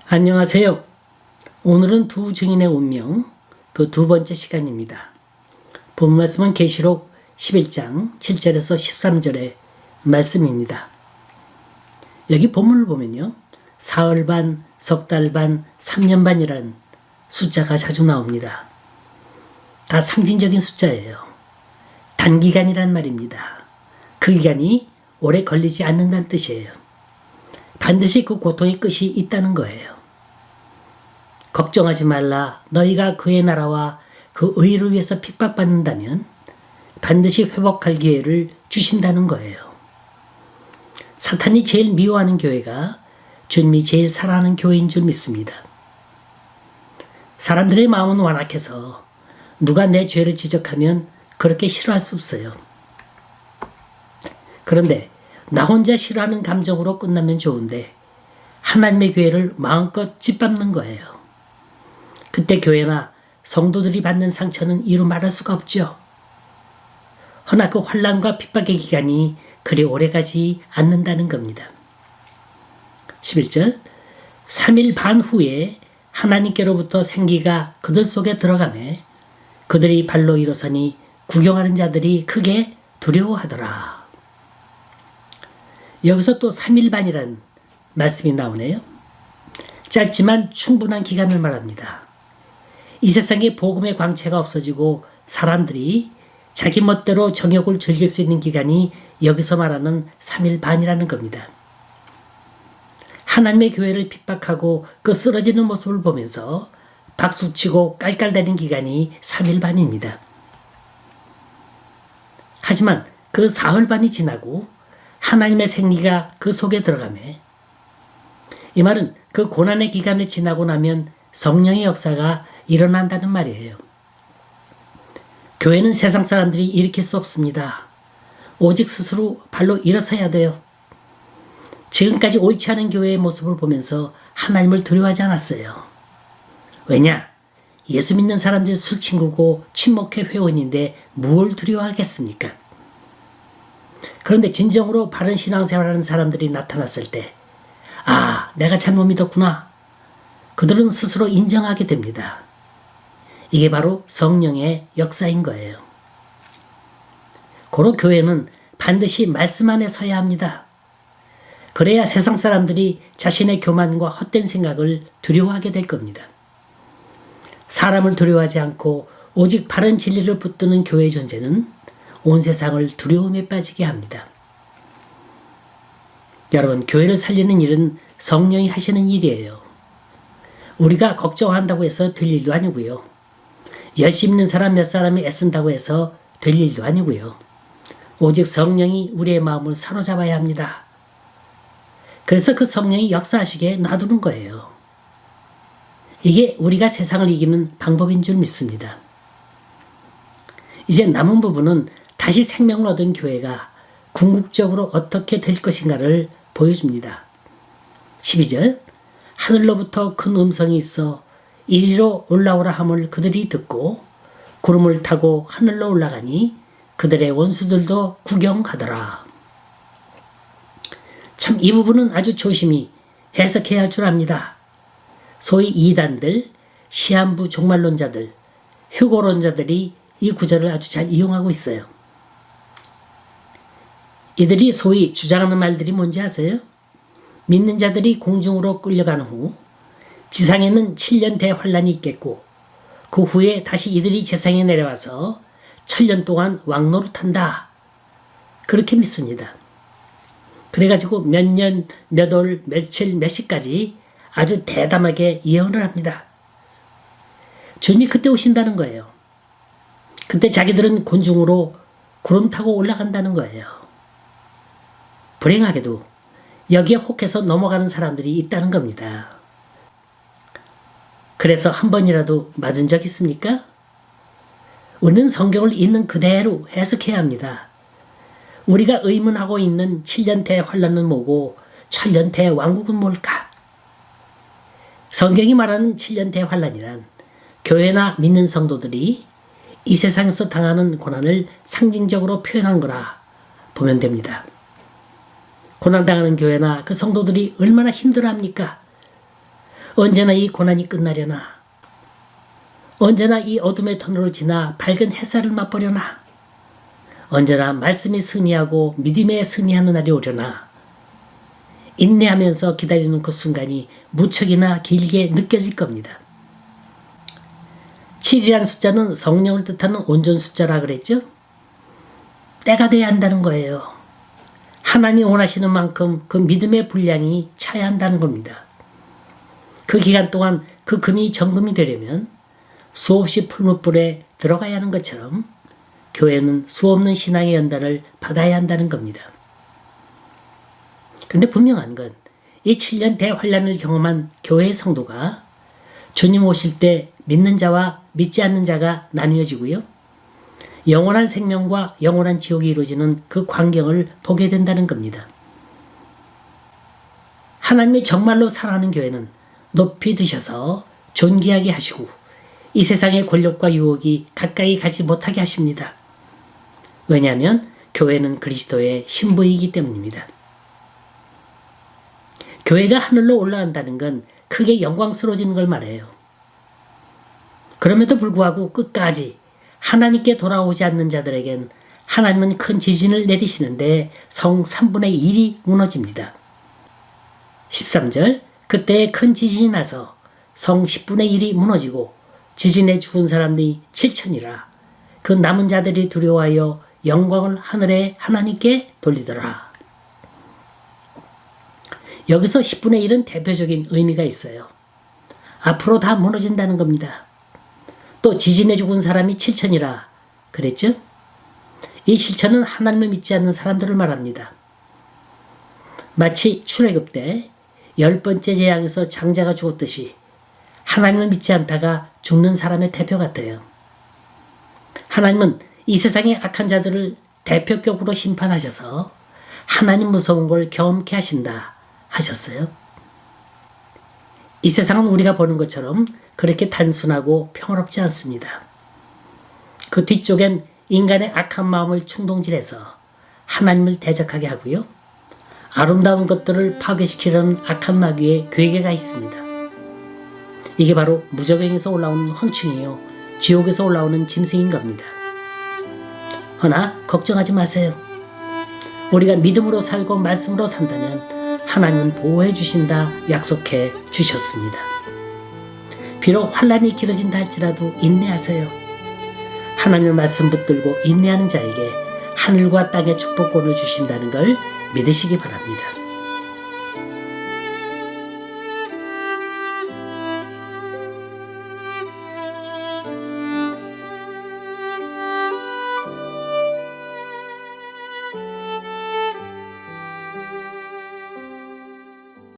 안녕하세요. 오늘은 두 증인의 운명 그 두 번째 시간입니다. 본 말씀은 계시록 11장 7절에서 13절의 말씀입니다. 여기 본문을 보면요. 사흘 반, 석 달 반, 3년 반이란 숫자가 자주 나옵니다. 다 상징적인 숫자예요. 단기간이란 말입니다. 그 기간이 오래 걸리지 않는다는 뜻이에요. 반드시 그 고통의 끝이 있다는 거예요. 걱정하지 말라. 너희가 그의 나라와 그 의를 위해서 핍박받는다면 반드시 회복할 기회를 주신다는 거예요. 사탄이 제일 미워하는 교회가 주님이 제일 사랑하는 교회인 줄 믿습니다. 사람들의 마음은 완악해서 누가 내 죄를 지적하면 그렇게 싫어할 수 없어요. 그런데 나 혼자 싫어하는 감정으로 끝나면 좋은데 하나님의 교회를 마음껏 짓밟는 거예요. 그때 교회나 성도들이 받는 상처는 이루 말할 수가 없죠. 허나 그 환난과 핍박의 기간이 그리 오래가지 않는다는 겁니다. 11절 3일 반 후에 하나님께로부터 생기가 그들 속에 들어가매 그들이 발로 일어서니 구경하는 자들이 크게 두려워하더라. 여기서 또 3일 반이라는 말씀이 나오네요. 짧지만 충분한 기간을 말합니다. 이 세상에 복음의 광채가 없어지고 사람들이 자기 멋대로 정욕을 즐길 수 있는 기간이 여기서 말하는 3일 반이라는 겁니다. 하나님의 교회를 핍박하고 그 쓰러지는 모습을 보면서 박수치고 깔깔대는 기간이 3일 반입니다. 하지만 그 사흘 반이 지나고 하나님의 생리가 그 속에 들어가매 이 말은 그 고난의 기간을 지나고 나면 성령의 역사가 일어난다는 말이에요. 교회는 세상 사람들이 일으킬 수 없습니다. 오직 스스로 발로 일어서야 돼요. 지금까지 옳지 않은 교회의 모습을 보면서 하나님을 두려워하지 않았어요. 왜냐? 예수 믿는 사람들이 술친구고 친목회 회원인데 뭘 두려워하겠습니까? 그런데 진정으로 바른 신앙생활하는 사람들이 나타났을 때 아, 내가 잘못 믿었구나. 그들은 스스로 인정하게 됩니다. 이게 바로 성령의 역사인 거예요. 고로 교회는 반드시 말씀 안에 서야 합니다. 그래야 세상 사람들이 자신의 교만과 헛된 생각을 두려워하게 될 겁니다. 사람을 두려워하지 않고 오직 바른 진리를 붙드는 교회의 존재는 온 세상을 두려움에 빠지게 합니다. 여러분, 교회를 살리는 일은 성령이 하시는 일이에요. 우리가 걱정한다고 해서 될 일도 아니고요. 열심히 있는 사람 몇 사람이 애쓴다고 해서 될 일도 아니고요. 오직 성령이 우리의 마음을 사로잡아야 합니다. 그래서 그 성령이 역사하시게 놔두는 거예요. 이게 우리가 세상을 이기는 방법인 줄 믿습니다. 이제 남은 부분은 다시 생명을 얻은 교회가 궁극적으로 어떻게 될 것인가를 보여줍니다. 12절 하늘로부터 큰 음성이 있어 이리로 올라오라 함을 그들이 듣고 구름을 타고 하늘로 올라가니 그들의 원수들도 구경하더라. 참 이 부분은 아주 조심히 해석해야 할 줄 압니다. 소위 이단들, 시한부 종말론자들, 휴고론자들이 이 구절을 아주 잘 이용하고 있어요. 이들이 소위 주장하는 말들이 뭔지 아세요? 믿는 자들이 공중으로 끌려간 후 지상에는 7년 대환란이 있겠고 그 후에 다시 이들이 지상에 내려와서 1000년 동안 왕노릇한다. 그렇게 믿습니다. 그래가지고 몇 년, 몇 월, 며칠, 몇 시까지 아주 대담하게 예언을 합니다. 주님이 그때 오신다는 거예요. 그때 자기들은 곤중으로 구름 타고 올라간다는 거예요. 불행하게도 여기에 혹해서 넘어가는 사람들이 있다는 겁니다. 그래서 한 번이라도 맞은 적 있습니까? 우리는 성경을 있는 그대로 해석해야 합니다. 우리가 의문하고 있는 7년 대환란은 뭐고 1000년 대왕국은 뭘까? 성경이 말하는 7년 대환란이란 교회나 믿는 성도들이 이 세상에서 당하는 고난을 상징적으로 표현한 거라 보면 됩니다. 고난당하는 교회나 그 성도들이 얼마나 힘들어합니까? 언제나 이 고난이 끝나려나? 언제나 이 어둠의 터널을 지나 밝은 햇살을 맛보려나? 언제나 말씀이 승리하고 믿음에 승리하는 날이 오려나? 인내하면서 기다리는 그 순간이 무척이나 길게 느껴질 겁니다. 7이란 숫자는 성령을 뜻하는 온전 숫자라 그랬죠? 때가 돼야 한다는 거예요. 하나님이 원하시는 만큼 그 믿음의 분량이 차야 한다는 겁니다. 그 기간 동안 그 금이 정금이 되려면 수없이 풀무불에 들어가야 하는 것처럼 교회는 수없는 신앙의 연단을 받아야 한다는 겁니다. 근데 분명한 건 이 7년 대환란을 경험한 교회의 성도가 주님 오실 때 믿는 자와 믿지 않는 자가 나뉘어지고요. 영원한 생명과 영원한 지옥이 이루어지는 그 광경을 보게 된다는 겁니다. 하나님이 정말로 사랑하는 교회는 높이 드셔서 존귀하게 하시고 이 세상의 권력과 유혹이 가까이 가지 못하게 하십니다. 왜냐하면 교회는 그리스도의 신부이기 때문입니다. 교회가 하늘로 올라간다는 건 크게 영광스러워지는 걸 말해요. 그럼에도 불구하고 끝까지 하나님께 돌아오지 않는 자들에겐 하나님은 큰 지진을 내리시는데 성 3분의 1이 무너집니다. 13절 그때 큰 지진이 나서 성 10분의 1이 무너지고 지진에 죽은 사람들이 7천이라 그 남은 자들이 두려워하여 영광을 하늘의 하나님께 돌리더라. 여기서 10분의 1은 대표적인 의미가 있어요. 앞으로 다 무너진다는 겁니다. 또 지진에 죽은 사람이 7천이라 그랬죠? 이 7천은 하나님을 믿지 않는 사람들을 말합니다. 마치 출애굽 때 10번째 재앙에서 장자가 죽었듯이 하나님을 믿지 않다가 죽는 사람의 대표 같아요. 하나님은 이 세상의 악한 자들을 대표격으로 심판하셔서 하나님 무서운 걸 경험케 하신다 하셨어요. 이 세상은 우리가 보는 것처럼 그렇게 단순하고 평화롭지 않습니다. 그 뒤쪽엔 인간의 악한 마음을 충동질해서 하나님을 대적하게 하고요. 아름다운 것들을 파괴시키려는 악한 마귀의 괴계가 있습니다. 이게 바로 무저갱에서 올라오는 황충이요 지옥에서 올라오는 짐승인 겁니다. 허나 걱정하지 마세요. 우리가 믿음으로 살고 말씀으로 산다면 하나님은 보호해 주신다 약속해 주셨습니다. 비록 환란이 길어진다 할지라도 인내하세요. 하나님의 말씀 붙들고 인내하는 자에게 하늘과 땅의 축복권을 주신다는 걸 믿으시기 바랍니다.